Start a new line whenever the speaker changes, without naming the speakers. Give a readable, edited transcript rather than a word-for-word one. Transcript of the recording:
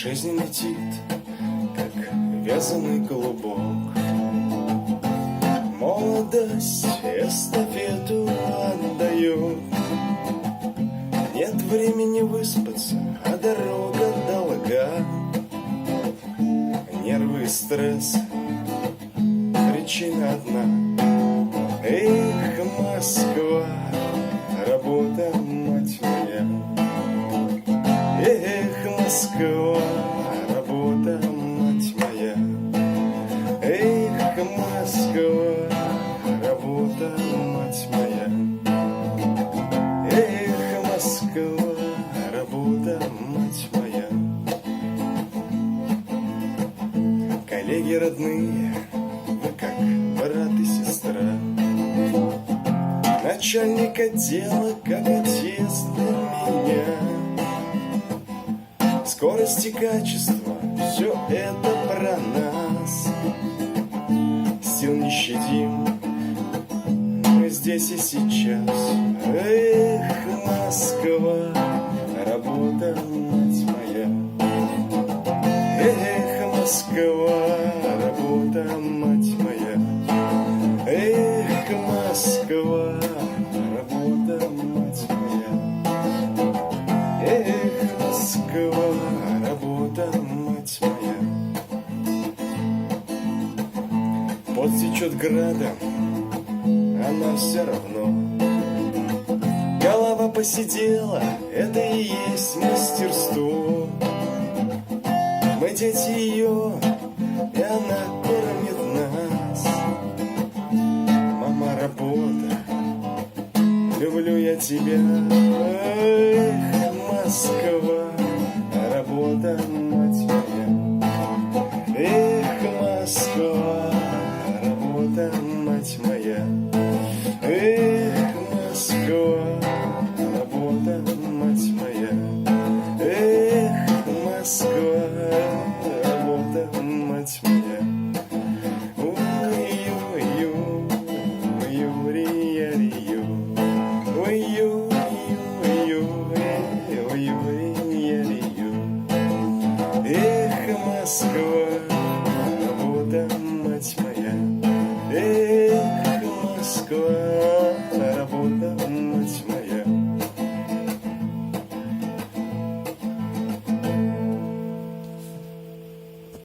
Жизнь летит, как вязаный клубок. Молодость эстафету отдает. Нет времени выспаться, а дорога долга. Нервы и стресс, причина одна. Эх, Москва, работа, мать моя. Эх, Москва, работа, мать моя. Эх, Москва, работа, мать моя. Эх, Москва, работа, мать моя. Коллеги родные, вы как брат и сестра. Начальник отдела, как отец для меня. Скорость и качество, все это про нас. Сил не щадим, мы здесь и сейчас. Эх, Москва, работа, мать моя. Эх, Москва, работа, мать моя. Эх, Москва, работа, мать моя. Эх, Москва, работа, мать моя. Пот течет градом, а нам все равно. Голова посидела, это и есть мастерство. Мы дети ее, и она кормит нас. Мама, работа, люблю я тебя. Эх, Москва, работа, мать моя. Эх, Москва, работа, мать моя. Эх, Москва, работа, мать моя. Эх, Москва, работа, мать моя.